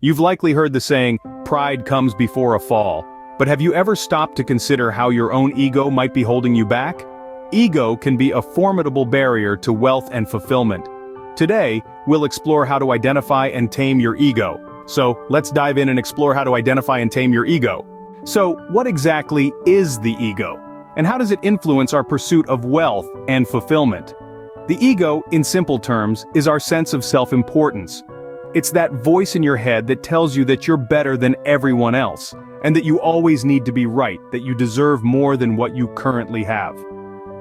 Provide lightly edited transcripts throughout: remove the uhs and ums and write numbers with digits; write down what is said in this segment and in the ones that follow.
You've likely heard the saying, pride comes before a fall. But have you ever stopped to consider how your own ego might be holding you back? Ego can be a formidable barrier to wealth and fulfillment. Today, we'll explore how to identify and tame your ego. So, let's dive in and explore how to identify and tame your ego. So, what exactly is the ego? And how does it influence our pursuit of wealth and fulfillment? The ego, in simple terms, is our sense of self-importance. It's that voice in your head that tells you that you're better than everyone else, and that you always need to be right, that you deserve more than what you currently have.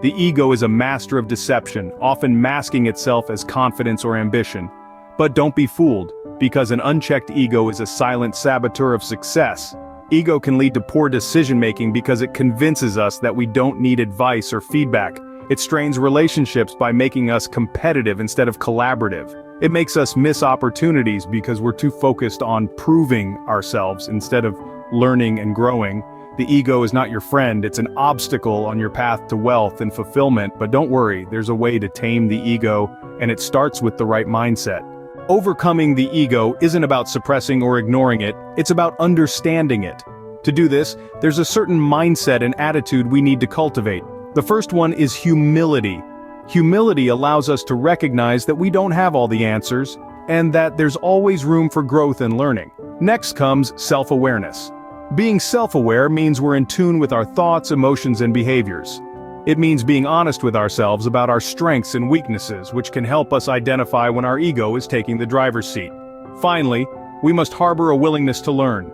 The ego is a master of deception, often masking itself as confidence or ambition. But don't be fooled, because an unchecked ego is a silent saboteur of success. Ego can lead to poor decision-making because it convinces us that we don't need advice or feedback. It strains relationships by making us competitive instead of collaborative. It makes us miss opportunities because we're too focused on proving ourselves instead of learning and growing. The ego is not your friend, it's an obstacle on your path to wealth and fulfillment, but don't worry, there's a way to tame the ego, and it starts with the right mindset. Overcoming the ego isn't about suppressing or ignoring it, it's about understanding it. To do this, there's a certain mindset and attitude we need to cultivate. The first one is humility. Humility allows us to recognize that we don't have all the answers, and that there's always room for growth and learning. Next comes self-awareness. Being self-aware means we're in tune with our thoughts, emotions, and behaviors. It means being honest with ourselves about our strengths and weaknesses, which can help us identify when our ego is taking the driver's seat. Finally, we must harbor a willingness to learn.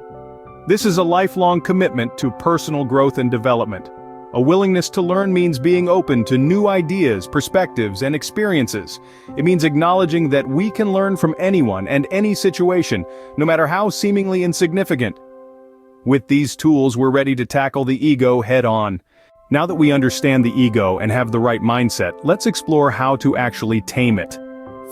This is a lifelong commitment to personal growth and development. A willingness to learn means being open to new ideas, perspectives, and experiences. It means acknowledging that we can learn from anyone and any situation, no matter how seemingly insignificant. With these tools, we're ready to tackle the ego head-on. Now that we understand the ego and have the right mindset, let's explore how to actually tame it.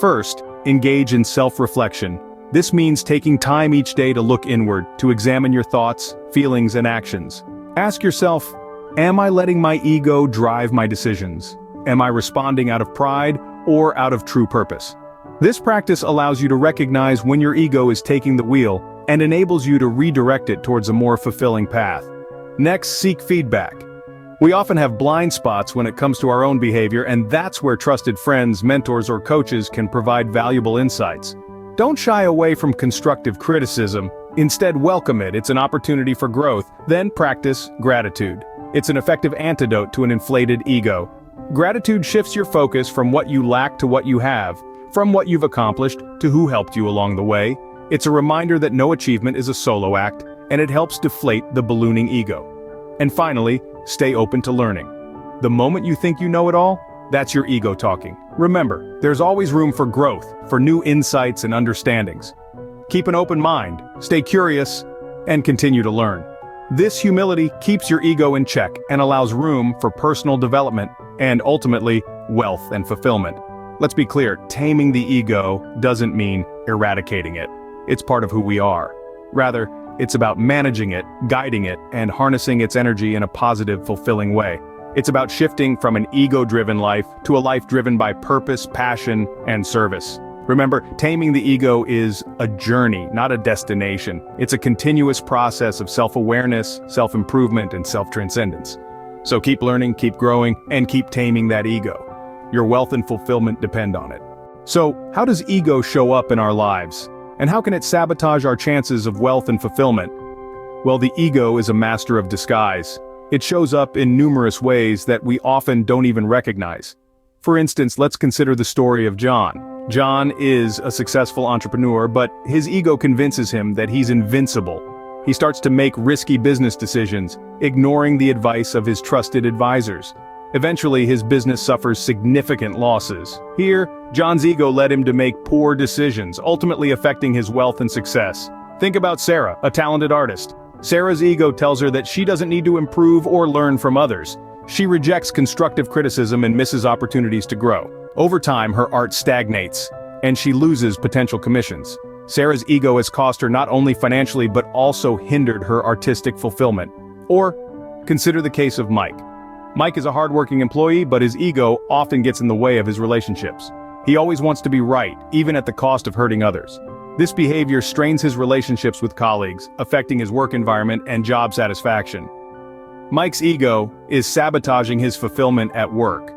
First, engage in self-reflection. This means taking time each day to look inward, to examine your thoughts, feelings, and actions. Ask yourself, am I letting my ego drive my decisions? Am I responding out of pride or out of true purpose? This practice allows you to recognize when your ego is taking the wheel and enables you to redirect it towards a more fulfilling path. Next, seek feedback. We often have blind spots when it comes to our own behavior, and that's where trusted friends, mentors, or coaches can provide valuable insights. Don't shy away from constructive criticism. Instead, welcome it. It's an opportunity for growth. Then practice gratitude. It's an effective antidote to an inflated ego. Gratitude shifts your focus from what you lack to what you have, from what you've accomplished to who helped you along the way. It's a reminder that no achievement is a solo act, and it helps deflate the ballooning ego. And finally, stay open to learning. The moment you think you know it all, that's your ego talking. Remember, there's always room for growth, for new insights and understandings. Keep an open mind, stay curious, and continue to learn. This humility keeps your ego in check and allows room for personal development and ultimately, wealth and fulfillment. Let's be clear, taming the ego doesn't mean eradicating it. It's part of who we are. Rather, it's about managing it, guiding it, and harnessing its energy in a positive, fulfilling way. It's about shifting from an ego-driven life to a life driven by purpose, passion, and service. Remember, taming the ego is a journey, not a destination. It's a continuous process of self-awareness, self-improvement, and self-transcendence. So keep learning, keep growing, and keep taming that ego. Your wealth and fulfillment depend on it. So, how does ego show up in our lives? And how can it sabotage our chances of wealth and fulfillment? Well, the ego is a master of disguise. It shows up in numerous ways that we often don't even recognize. For instance, let's consider the story of John. John is a successful entrepreneur, but his ego convinces him that he's invincible. He starts to make risky business decisions, ignoring the advice of his trusted advisors. Eventually, his business suffers significant losses. Here, John's ego led him to make poor decisions, ultimately affecting his wealth and success. Think about Sarah, a talented artist. Sarah's ego tells her that she doesn't need to improve or learn from others. She rejects constructive criticism and misses opportunities to grow. Over time, her art stagnates, and she loses potential commissions. Sarah's ego has cost her not only financially but also hindered her artistic fulfillment. Or, consider the case of Mike. Mike is a hardworking employee, but his ego often gets in the way of his relationships. He always wants to be right, even at the cost of hurting others. This behavior strains his relationships with colleagues, affecting his work environment and job satisfaction. Mike's ego is sabotaging his fulfillment at work.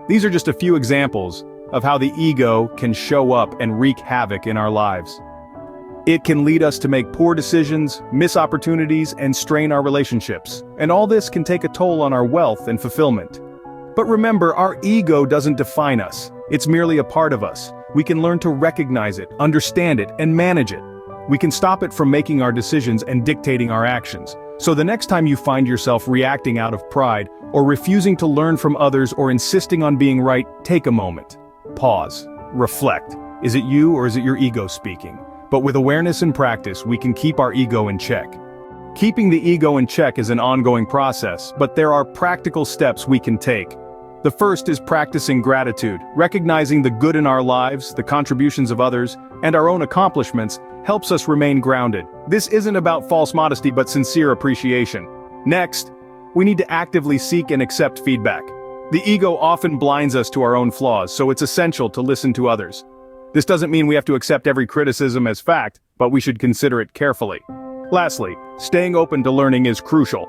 These are just a few examples of how the ego can show up and wreak havoc in our lives. It can lead us to make poor decisions, miss opportunities, and strain our relationships. And all this can take a toll on our wealth and fulfillment. But remember, our ego doesn't define us. It's merely a part of us. We can learn to recognize it, understand it, and manage it. We can stop it from making our decisions and dictating our actions. So the next time you find yourself reacting out of pride, or refusing to learn from others, or insisting on being right, take a moment. Pause. Reflect. Is it you or is it your ego speaking? But with awareness and practice, we can keep our ego in check. Keeping the ego in check is an ongoing process, but there are practical steps we can take. The first is practicing gratitude. Recognizing the good in our lives, the contributions of others, and our own accomplishments helps us remain grounded. This isn't about false modesty but sincere appreciation. Next, we need to actively seek and accept feedback. The ego often blinds us to our own flaws, so it's essential to listen to others. This doesn't mean we have to accept every criticism as fact, but we should consider it carefully. Lastly, staying open to learning is crucial.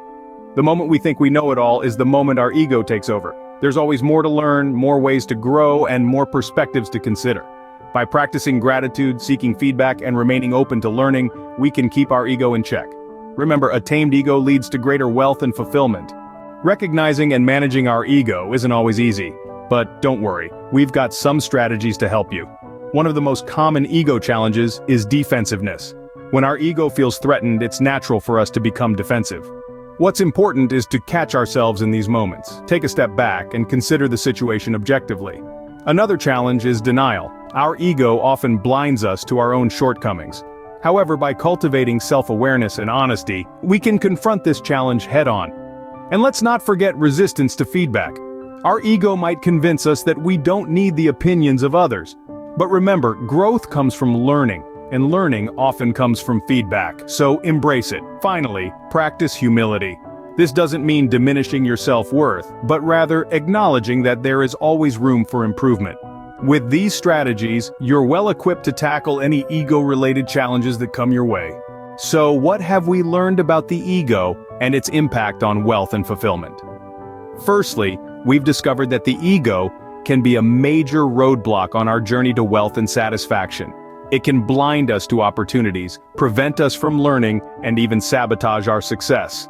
The moment we think we know it all is the moment our ego takes over. There's always more to learn, more ways to grow, and more perspectives to consider. By practicing gratitude, seeking feedback, and remaining open to learning, we can keep our ego in check. Remember, a tamed ego leads to greater wealth and fulfillment. Recognizing and managing our ego isn't always easy, but don't worry, we've got some strategies to help you. One of the most common ego challenges is defensiveness. When our ego feels threatened, it's natural for us to become defensive. What's important is to catch ourselves in these moments, take a step back, and consider the situation objectively. Another challenge is denial. Our ego often blinds us to our own shortcomings. However, by cultivating self-awareness and honesty, we can confront this challenge head-on. And let's not forget resistance to feedback. Our ego might convince us that we don't need the opinions of others. But remember, growth comes from learning, and learning often comes from feedback, so embrace it. Finally, practice humility. This doesn't mean diminishing your self-worth, but rather acknowledging that there is always room for improvement. With these strategies, you're well equipped to tackle any ego-related challenges that come your way. So what have we learned about the ego and its impact on wealth and fulfillment? Firstly, we've discovered that the ego can be a major roadblock on our journey to wealth and satisfaction. It can blind us to opportunities, prevent us from learning, and even sabotage our success.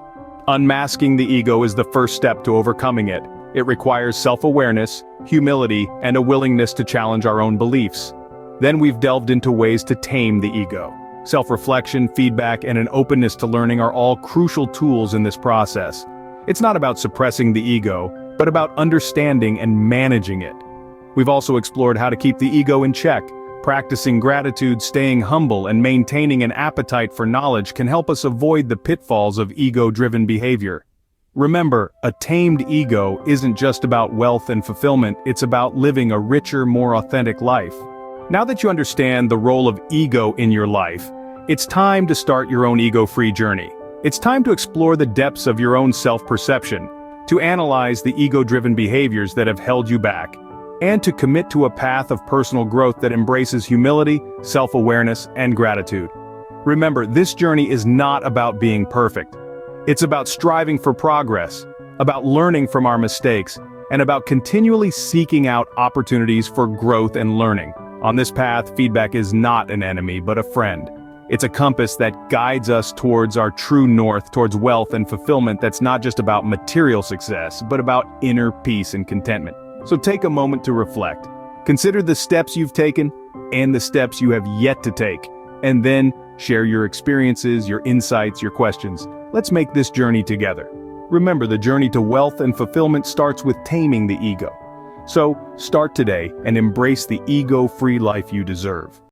Unmasking the ego is the first step to overcoming it. It requires self-awareness, humility, and a willingness to challenge our own beliefs. Then we've delved into ways to tame the ego. Self-reflection, feedback, and an openness to learning are all crucial tools in this process. It's not about suppressing the ego, but about understanding and managing it. We've also explored how to keep the ego in check. Practicing gratitude, staying humble, and maintaining an appetite for knowledge can help us avoid the pitfalls of ego-driven behavior. Remember, a tamed ego isn't just about wealth and fulfillment, it's about living a richer, more authentic life. Now that you understand the role of ego in your life, it's time to start your own ego-free journey. It's time to explore the depths of your own self-perception, to analyze the ego-driven behaviors that have held you back, and to commit to a path of personal growth that embraces humility, self-awareness, and gratitude. Remember, this journey is not about being perfect. It's about striving for progress, about learning from our mistakes, and about continually seeking out opportunities for growth and learning. On this path, feedback is not an enemy, but a friend. It's a compass that guides us towards our true north, towards wealth and fulfillment that's not just about material success, but about inner peace and contentment. So take a moment to reflect. Consider the steps you've taken and the steps you have yet to take, and then share your experiences, your insights, your questions. Let's make this journey together. Remember, the journey to wealth and fulfillment starts with taming the ego. So, start today and embrace the ego-free life you deserve.